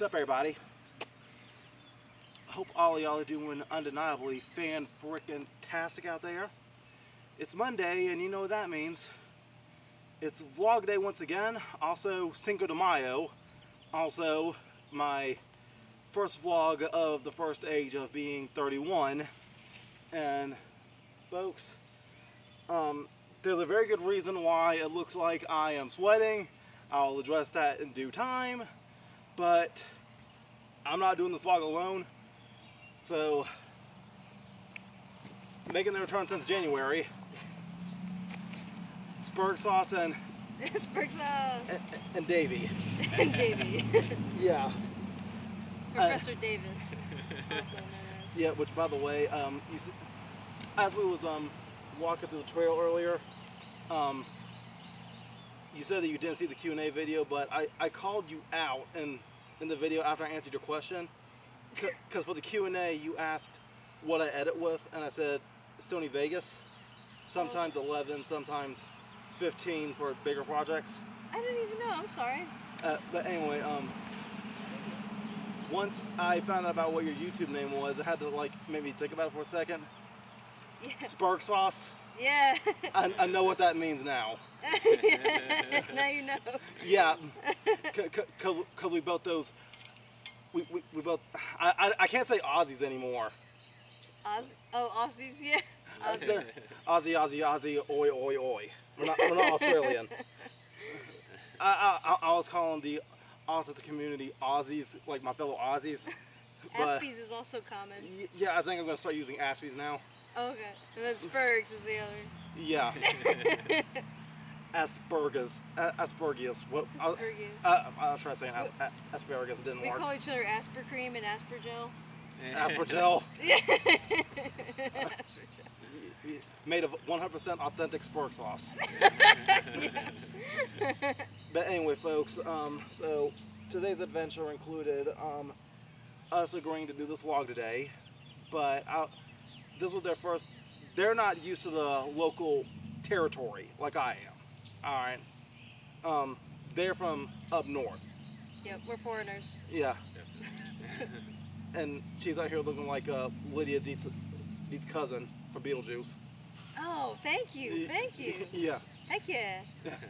What's up, everybody? I hope all of y'all are doing undeniably fan-frickin-tastic out there. It's Monday, and you know what that means. It's vlog day once again. Also, Cinco de Mayo. Also, my first vlog of the first age of being 31. And, folks, there's a very good reason why it looks like I am sweating. I'll address that in due time. But I'm not doing this vlog alone. So, making their return since January. SpergSauce and SpergSauce and Davie. and Davie. Yeah. Professor Davis, also known as. Yeah, which by the way, as we was walking through the trail earlier, you said that you didn't see the Q&A video, but I called you out in the video after I answered your question. Because for the Q&A, you asked what I edit with, and I said Sony Vegas. Sometimes 11, sometimes 15 for bigger projects. I didn't even know, I'm sorry. But anyway, once I found out about what your YouTube name was, I had to like maybe think about it for a second. Yeah. SpergSauce. Yeah. I know what that means now. Now you know. Yeah, because we both those. We both. I can't say Aussies anymore. Aussies, yeah. Aussies. Aussie, oi, oi, oi. We're not Australian. I was calling the autistic community Aussies, like my fellow Aussies. Aspies is also common. Yeah, I think I'm gonna start using Aspies now. Okay, and then Spurgs is the other. Yeah. Aspergus. What? Aspergus. I was trying to say asparagus. It didn't We work. call each other Aspercream and Aspergel. Aspergel. Yeah. Made of 100% authentic SpergSauce. But anyway, folks, so today's adventure included us agreeing to do this vlog today, but this was their first. They're not used to the local territory like I am. All right. They're from up north. Yep, we're foreigners. Yeah. And she's out here looking like Lydia Dietz' cousin from Beetlejuice. Oh, thank you, thank you. Yeah. Heck yeah.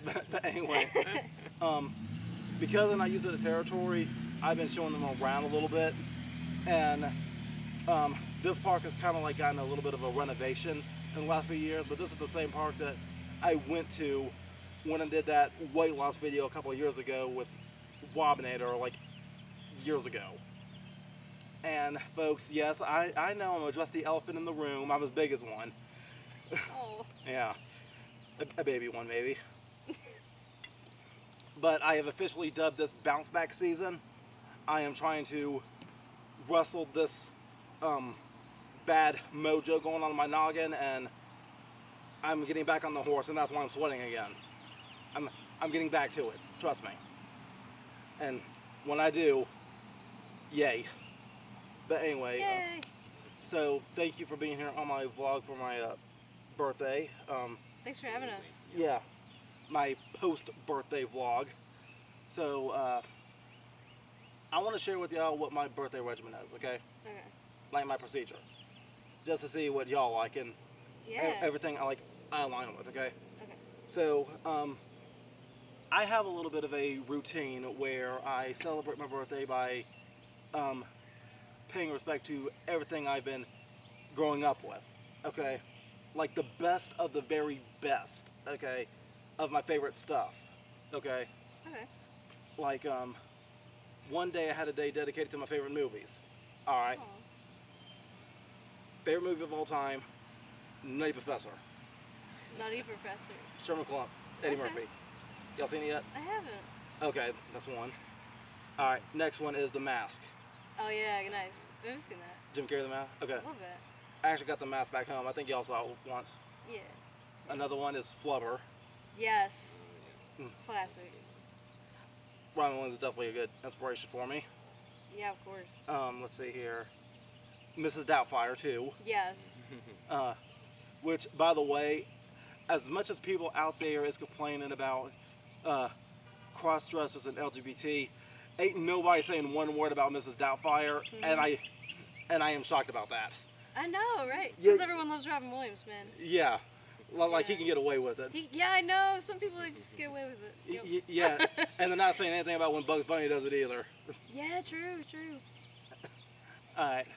But anyway, because I'm not used to the territory, I've been showing them around a little bit, and this park has kind of like gotten a little bit of a renovation in the last few years. But this is the same park that I went to when I did that weight loss video a couple of years ago with Wobinator, like years ago. And folks, yes, I know I'm just the elephant in the room. I'm as big as one. Oh. Yeah, a baby one maybe. But I have officially dubbed this bounce back season. I am trying to wrestle this bad mojo going on in my noggin, and I'm getting back on the horse, and that's why I'm sweating again. I'm getting back to it, trust me. And when I do, yay. But anyway, Yay. So thank you for being here on my vlog for my birthday. Thanks for having us. Yeah, my post-birthday vlog. So I want to share with y'all what my birthday regimen is, okay? Okay. Like my procedure. Just to see what y'all like and Yeah. everything I align with, okay? Okay. So, I have a little bit of a routine where I celebrate my birthday by paying respect to everything I've been growing up with, okay? Like the best of the very best, okay, of my favorite stuff, okay? Okay. Like, one day I had a day dedicated to my favorite movies, all right? Aw. Favorite movie of all time, Nutty Professor. Nutty Professor. Sherman Klump, Eddie Okay. Murphy. Y'all seen it yet? I haven't. Okay, that's one. All right, next one is The Mask. Oh yeah, nice. I've seen that. Jim Carrey, The Mask? Okay. Love that. I actually got The Mask back home. I think y'all saw it once. Yeah. Another one is Flubber. Yes. Mm. Classic. Ryan Williams is definitely a good inspiration for me. Yeah, of course. Let's see here. Mrs. Doubtfire, too. Yes. Which, by the way, as much as people out there is complaining about cross-dressers and LGBT, Ain't nobody saying one word about Mrs. Doubtfire, and I am shocked about that. I know, right? Yeah. Because everyone loves Robin Williams, man. Yeah, like he Yeah. can get away with it. Yeah, I know. Some people they just get away with it. Yep. Yeah, and they're not saying anything about when Bugs Bunny does it either. Yeah, true. All right.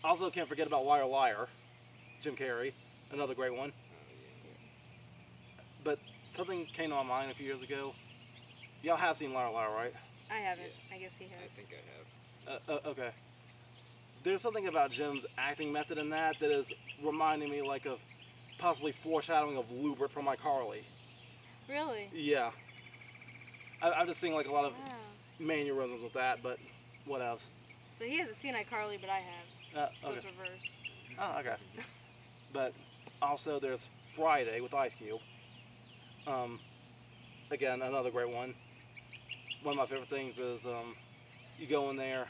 Also, can't forget about Liar Liar, Jim Carrey, another great one. But something came to my mind a few years ago. Y'all have seen Liar Liar, right? I haven't. I guess he has. I think I have. Okay. There's something about Jim's acting method in that is reminding me like of possibly foreshadowing of Lubert from iCarly. Really? Yeah. I'm just seeing like a lot of Wow. mannerisms with that, but what else? So he hasn't seen iCarly, but I have. So Okay. it's reverse. Oh, okay. But also there's Friday with Ice Cube. Again, another great one. One of my favorite things is you go in there,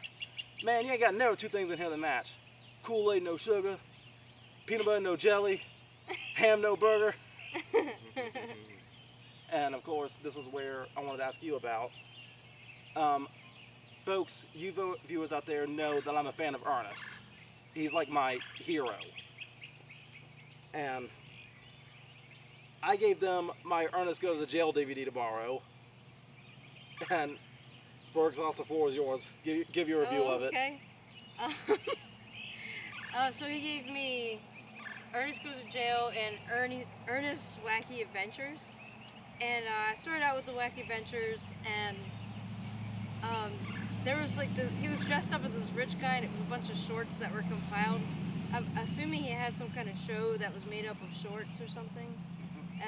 man, you ain't got never two things in here that match. Kool-Aid, no sugar. Peanut butter, no jelly. Ham, no burger. And of course, this is where I wanted to ask you about. Folks, you viewers out there know that I'm a fan of Ernest. He's like my hero. And I gave them my Ernest Goes to Jail DVD to borrow. And SpergSauce, the floor is yours. Give your review of it. Okay. So he gave me Ernest Goes to Jail and Ernest's Wacky Adventures. And I started out with the Wacky Adventures, and there was like he was dressed up as this rich guy, and it was a bunch of shorts that were compiled. I'm assuming he had some kind of show that was made up of shorts or something.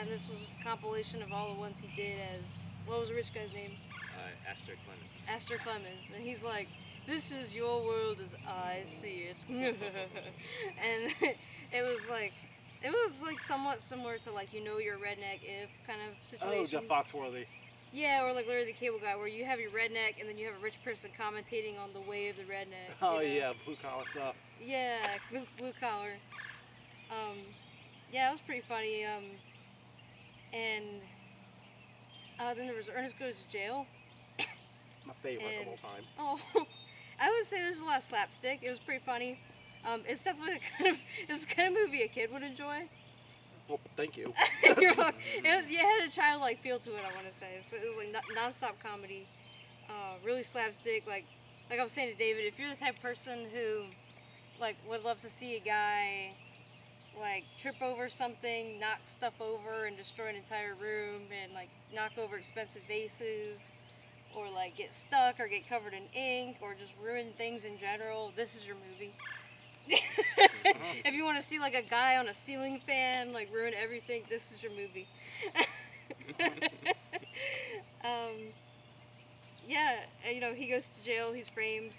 And this was just a compilation of all the ones he did as, what was the rich guy's name? Astor Clemens. Astor Clemens. And he's like, this is your world as I see it. And it was like somewhat similar to like, you know, your redneck if kind of situation. Oh, Jeff Foxworthy. Yeah, or like Larry the Cable Guy, where you have your redneck and then you have a rich person commentating on the way of the redneck. Oh, you know? yeah, blue collar stuff. Yeah, blue collar. Yeah, it was pretty funny. And then there was Ernest Goes to Jail. My favorite of all time. Oh, I would say there's a lot of slapstick. It was pretty funny. It's definitely it's the kind of movie a kid would enjoy. Well, thank you. You're welcome. It had a childlike feel to it, I want to say. So it was like non-stop comedy, really slapstick. Like I was saying to David, if you're the type of person who like would love to see a guy like trip over something, knock stuff over, and destroy an entire room, and like knock over expensive vases, or like get stuck, or get covered in ink, or just ruin things in general, this is your movie. If you want to see like a guy on a ceiling fan like ruin everything, this is your movie. Yeah, and, you know, he goes to jail, he's framed.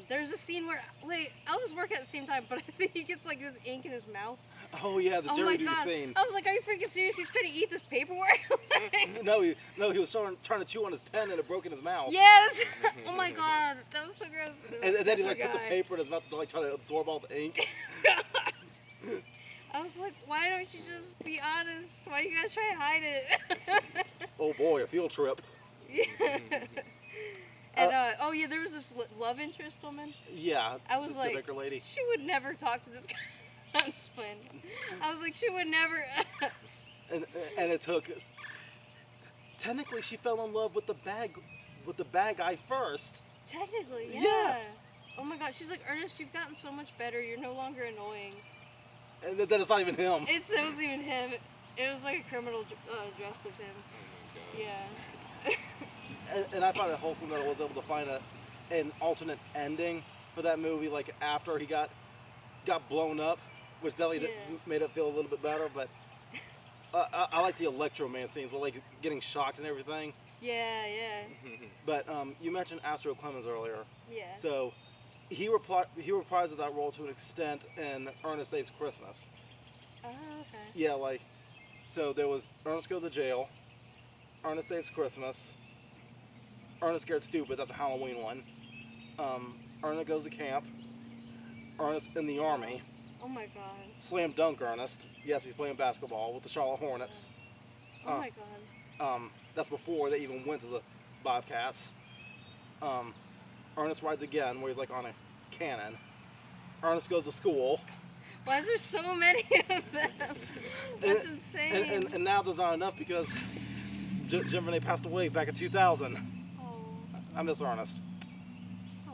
There's a scene where, I was working at the same time, but I think he gets like this ink in his mouth. Oh yeah, the Oh jury my duty god! scene. I was like, are you freaking serious? He's trying to eat this paperwork? No, he was trying to chew on his pen and it broke in his mouth. Yes! Oh my god, that was so gross. And then he That's like our put the guy. paper in his mouth to like try to absorb all the ink. I was like, why don't you just be honest? Why do you guys try to hide it? Oh boy, a field trip. Yeah. And oh yeah, there was this love interest woman. Yeah. I was the like, Baker lady. she would never talk to this guy. I'm just playing. I was like, she would never. And it took. Technically, she fell in love with the bad guy first. Technically, yeah. Yeah. Oh my god, she's like, Ernest, you've gotten so much better. You're no longer annoying. And then it's not even him. It wasn't even him. It was like a criminal dressed as him. Oh my god. Yeah. And I found it wholesome that I was able to find an alternate ending for that movie, like after he got blown up, which definitely made it feel a little bit better. But I like the Electro Man scenes, with like getting shocked and everything. Yeah, yeah. But you mentioned Astro Clemens earlier, Yeah. so he reprises that role to an extent in Ernest Saves Christmas. Oh, okay. Yeah, like, so there was Ernest Goes to Jail, Ernest Saves Christmas, Ernest Scared Stupid, that's a Halloween one, Ernest Goes to Camp, Ernest in the Army, Oh my god. Slam Dunk Ernest, yes, he's playing basketball with the Charlotte Hornets. Oh my god. That's before they even went to bobcats. Ernest rides again, where he's like on a cannon. Ernest goes to school. Why is there so many of them? That's insane. And now there's not enough because Jim Renee passed away back in 2000. Oh. I miss Ernest. Oh.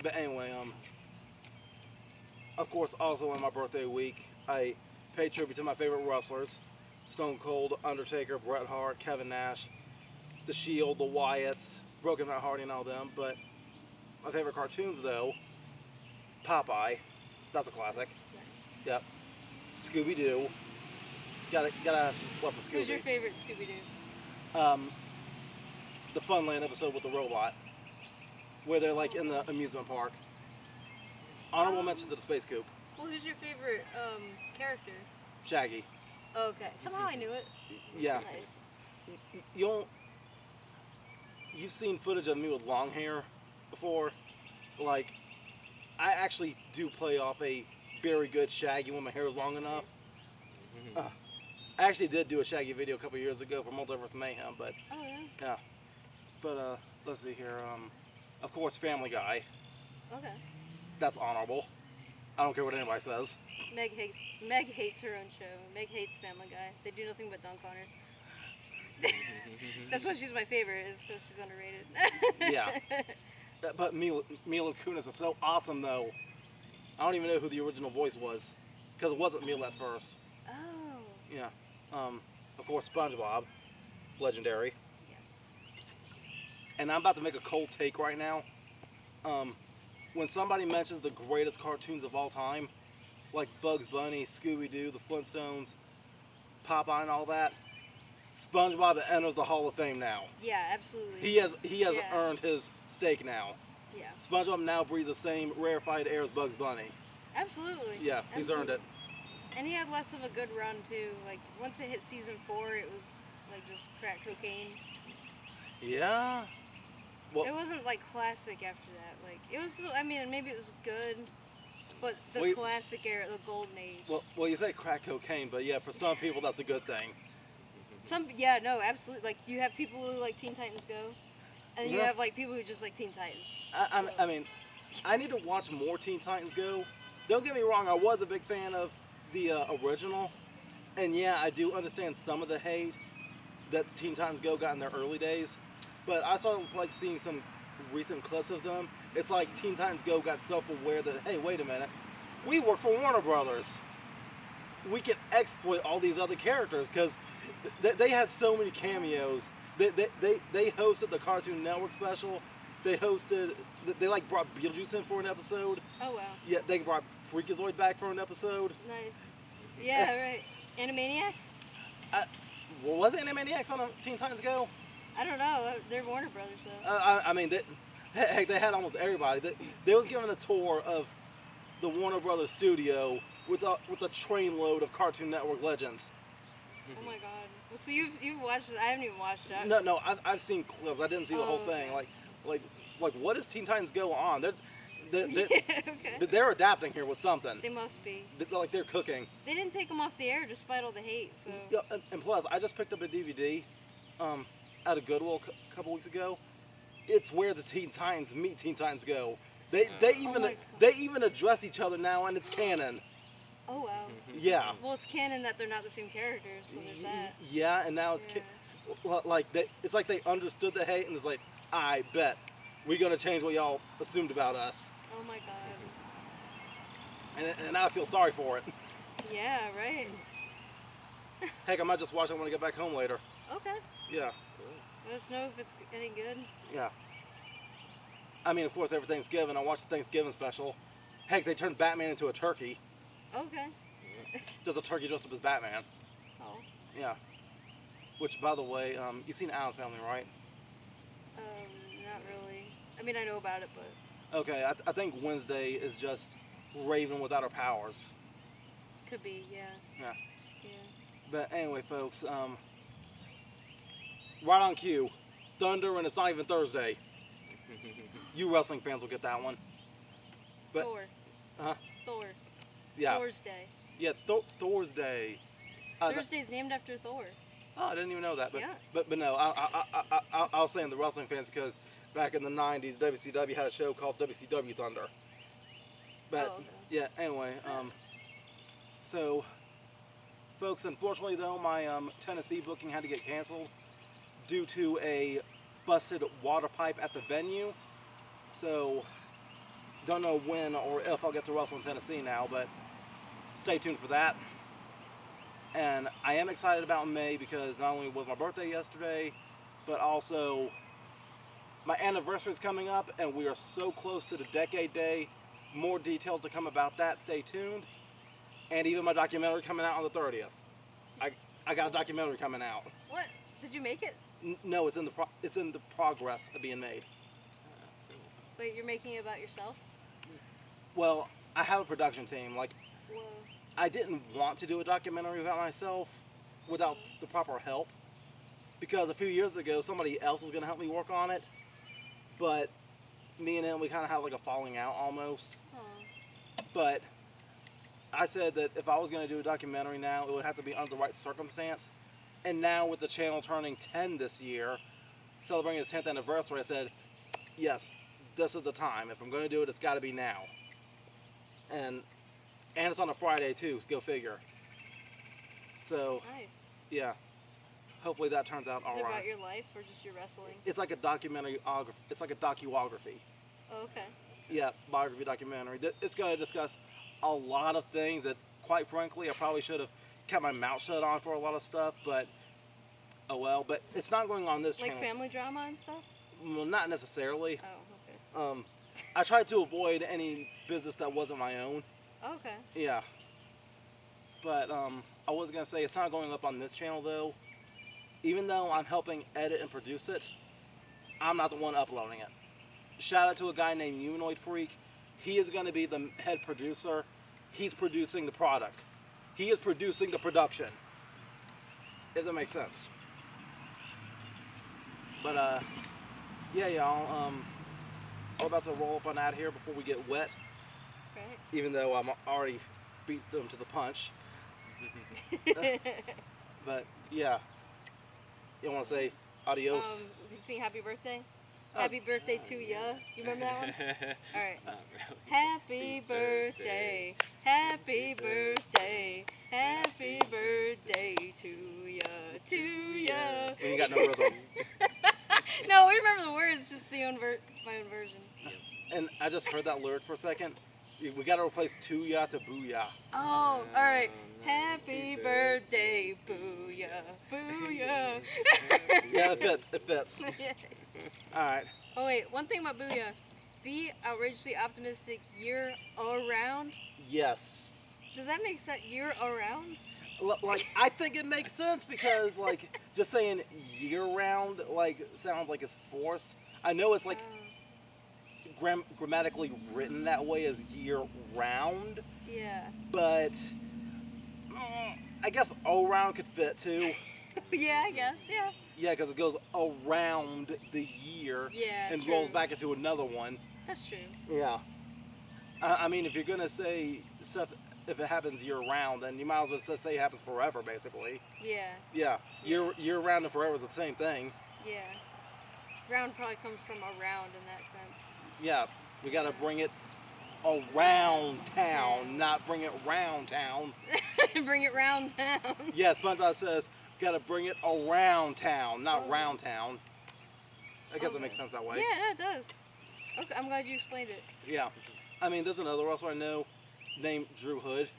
But anyway, of course, also on my birthday week, I paid tribute to my favorite wrestlers: Stone Cold, Undertaker, Bret Hart, Kevin Nash, The Shield, the Wyatts, Broken Matt Hardy, and all them. But my favorite cartoons, though, Popeye, that's a classic. Nice. Yep. Scooby Doo. Gotta have love for Scooby. Who's your favorite Scooby-Doo? The Funland episode with the robot, where they're like in the amusement park. Honorable mention to the Space Coop. Well, who's your favorite character? Shaggy. Okay. Somehow I knew it. Yeah. Nice. You've seen footage of me with long hair before. Like, I actually do play off a very good Shaggy when my hair is long enough. I actually did do a Shaggy video a couple years ago for Multiverse Mayhem, but Oh yeah. yeah. But let's see here. Of course, Family Guy. Okay. That's honorable. I don't care what anybody says. Meg hates her own show. Meg hates Family Guy. They do nothing but dunk on her. That's why she's my favorite, is because she's underrated. Yeah. But Mila Kunis is so awesome, though. I don't even know who the original voice was, because it wasn't Mila at first. Oh. Yeah. Of course, SpongeBob, legendary. Yes. And I'm about to make a cold take right now. When somebody mentions the greatest cartoons of all time, like Bugs Bunny, Scooby-Doo, the Flintstones, Popeye, and all that, SpongeBob enters the Hall of Fame now. Yeah, absolutely. He has Yeah. earned his stake now. Yeah. SpongeBob now breathes the same rarefied air as Bugs Bunny. Absolutely. Yeah, he's earned it. And he had less of a good run too. Like once it hit season 4, it was like just crack cocaine. Yeah. Well, It wasn't like classic after that. Like it was. I mean, maybe it was good, but the Well, classic era, the golden age. well, you say crack cocaine, but yeah, for some people that's a good thing. Yeah, no, absolutely. Like you have people who like Teen Titans Go, and you Yeah. have like people who just like Teen Titans. I mean, I need to watch more Teen Titans Go. Don't get me wrong, I was a big fan of the original, and yeah, I do understand some of the hate that Teen Titans Go got in their early days, but I started like seeing some recent clips of them. It's like Teen Titans Go got self-aware that, hey, wait a minute, we work for Warner Brothers. We can exploit all these other characters, because they had so many cameos. They hosted the Cartoon Network special. They like brought Beetlejuice in for an episode. Oh wow. Yeah, they brought Freakazoid back for an episode. Nice. Yeah, right. Animaniacs? Well, was it Animaniacs on Teen Titans Go? I don't know. They're Warner Brothers though. I mean, heck, they had almost everybody. They was given a tour of the Warner Brothers studio with a trainload of Cartoon Network legends. Oh my god. Well, so you've watched it? I haven't even watched it. No, I've seen clips. I didn't see the whole thing. Okay. Like what does Teen Titans Go on? They're Yeah, okay. they're adapting here with something. They must be. They're cooking. They didn't take them off the air despite all the hate. So. Yeah, and plus, I just picked up a DVD at a Goodwill a couple weeks ago. It's where the Teen Titans meet Teen Titans Go. They Oh my even address each other now, and it's canon. Oh wow. Yeah. Well, it's canon that they're not the same characters, so there's that. Yeah, and now it's it's like they understood the hate, and it's like, I bet we're gonna change what y'all assumed about us. Oh my god. And now I feel sorry for it. Yeah, right. Heck, I might just watch it when I get back home later. Okay. Yeah. Let us know if it's any good. Yeah. I mean, of course, every Thanksgiving, I watch the Thanksgiving special. Heck, they turned Batman into a turkey. Okay. Does a turkey dressed up as Batman. Oh. Yeah. Which, by the way, you've seen Addams Family, right? Not really. I mean, I know about it, but Okay, I think Wednesday is just Raven without her powers. could be, yeah. Yeah. Yeah. But anyway, folks, right on cue. Thunder, and it's not even Thursday. You wrestling fans will get that one. But, Thor. Uh-huh. Thor. Yeah. Thor's Day. Yeah, Thor's Day. Thursday's named after Thor. Oh, I didn't even know that. But Yeah. but no, I was saying the wrestling fans because back in the '90s, WCW had a show called WCW Thunder. But Oh, okay. yeah, anyway, so folks, unfortunately though, my Tennessee booking had to get canceled due to a busted water pipe at the venue. So don't know when or if I'll get to wrestle in Tennessee now, but stay tuned for that. And I am excited about May because not only was my birthday yesterday, but also my anniversary is coming up and we are so close to the decade day. More details to come about that, stay tuned. And even my documentary coming out on the 30th. I got a documentary coming out. What? Did you make it? No, it's in the progress of being made. Wait, you're making it about yourself? Well, I have a production team. Like, Whoa. I didn't want to do a documentary about myself without the proper help because a few years ago somebody else was going to help me work on it, but me and him, we kind of had like a falling out almost. Aw. But I said that if I was going to do a documentary now, it would have to be under the right circumstance. And now with the channel turning 10 this year, celebrating its 10th anniversary, I said, yes, this is the time. If I'm going to do it, it's got to be now. And it's on a Friday too, so go figure. So, Nice. yeah, hopefully that turns out Is all it right. about your life or just your wrestling? It's like a documentary, it's like a docuography. Oh, okay. Yeah, biography documentary. It's going to discuss a lot of things that, quite frankly, I probably should have kept my mouth shut on for a lot of stuff, but oh well. But it's not going on this Like channel. family drama and stuff? Well, not necessarily. Oh, okay. I tried to avoid any business that wasn't my own. Okay. Yeah. But I was going to say it's not going up on this channel though. Even though I'm helping edit and produce it, I'm not the one uploading it. Shout out to a guy named Humanoid Freak. He is going to be the head producer. He's producing the product. He is producing the production. If that makes sense. But yeah, y'all. I'm about to roll up on out here before we get wet. Right. Even though I'm already beat them to the punch. But yeah. You want to say adios? Did you sing Happy Birthday? Oh. Happy birthday to ya. You remember that one? All right. Happy birthday, happy birthday, happy birthday to ya. We ain't got no rhythm. No, we remember the words, it's just my own version. And I just heard that lyric for a second. We got to replace Tuya to Booyah. Oh, all right. Happy birthday, booyah, booyah. Yeah, it fits. It fits. All right. Oh wait, one thing about booyah. Be outrageously optimistic year around. Yes. Does that make sense? Year around? Like, I think it makes sense because, like, just saying year-round, like, sounds like it's forced. I know it's, like, grammatically written that way as year-round, Yeah. but I guess O-round could fit, too. Yeah, I guess, yeah. Yeah, because it goes around the year Yeah, and true. rolls back into another one. That's true. Yeah. I mean, if you're going to say stuff, if it happens year-round, then you might as well just say it happens forever, basically. Yeah, Yeah, year-round and forever is the same thing. yeah. Round probably comes from around in that sense. Yeah, we got to bring it around town, not bring it round town. Bring it round town. Yeah, SpongeBob says, got to bring it around town, not Oh. round town. I guess Okay. it makes sense that way. Yeah, it does. Okay, I'm glad you explained it. Yeah. I mean, there's another wrestler I know named Drew Hood.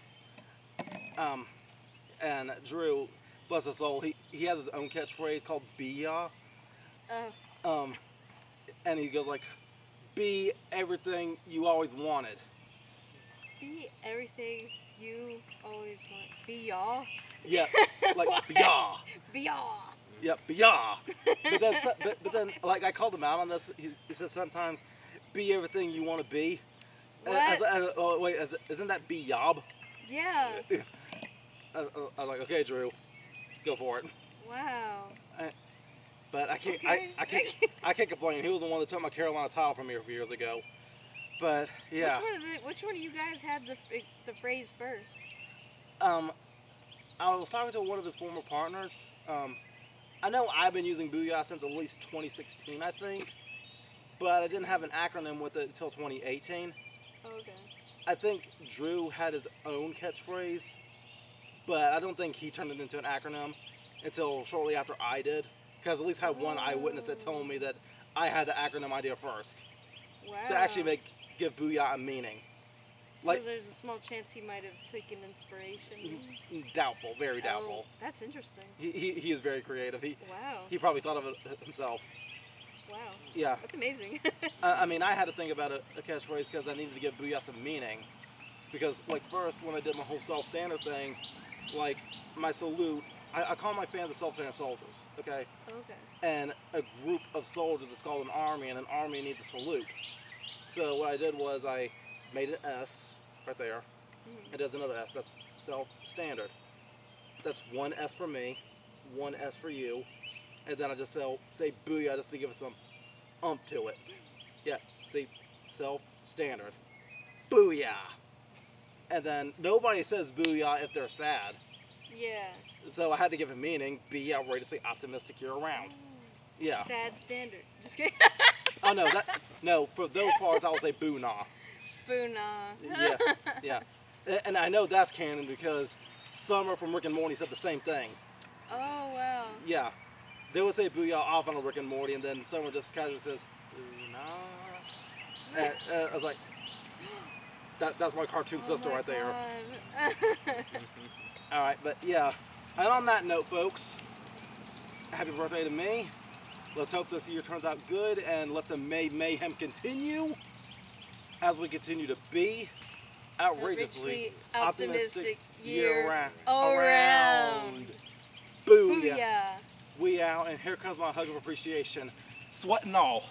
And Drew, bless his soul, he has his own catchphrase called "Be-ya." And he goes like, "Be everything you always wanted." Be everything you always want. Be y'all. Yeah, like What? "Be-ya." Be y'all. Yep, "Be-ya." But then, like, I called him out on this. He says sometimes, "Be everything you want to be." What? Oh, wait, isn't that "Be-yob"? Yeah. I was like, okay, Drew, go for it. Wow. But I can't, Okay. I can't complain. He was the one that took my Carolina tile from me a few years ago. But yeah, Which one of you guys had the phrase first? I was talking to one of his former partners, I know I've been using Booyah since at least 2016, I think, but I didn't have an acronym with it until 2018. Okay. I think Drew had his own catchphrase, but I don't think he turned it into an acronym until shortly after I did, because at least had one eyewitness that told me that I had the acronym idea first Wow. to actually give Booyah a meaning. So Like, there's a small chance he might have taken inspiration. doubtful, very doubtful. Oh, that's interesting. He is very creative. Wow. He probably thought of it himself. Wow. Yeah. That's amazing. I mean, I had to think about a catchphrase because I needed to give Booyah some meaning. Because, like, first, when I did my whole self-standard thing, like, my salute, I call my fans the self-standard soldiers, okay? Okay. And a group of soldiers is called an army, and an army needs a salute. So what I did was I made an S right there, and there's another S, that's self-standard. That's one S for me, one S for you, and then I just say Booyah just to give it some umph to it. Yeah, see, self-standard. Booyah! And then nobody says Booyah if they're sad. Yeah. So I had to give it meaning, be outrageously optimistic year round. Yeah. Sad standard. Just kidding. Oh no, for those parts I will say boo nah. Boo nah. Yeah, yeah. And I know that's canon because Summer from Rick and Morty said the same thing. Oh, wow. Yeah. They would say booyah often on Rick and Morty, and then Summer just casually says, boo nah. And I was like, that's my cartoon sister right there. God. Alright, but yeah. And on that note, folks, happy birthday to me. Let's hope this year turns out good and let the May mayhem continue as we continue to be outrageously optimistic year around. Booyah. Booyah. We out, and here comes my hug of appreciation. Sweat and all.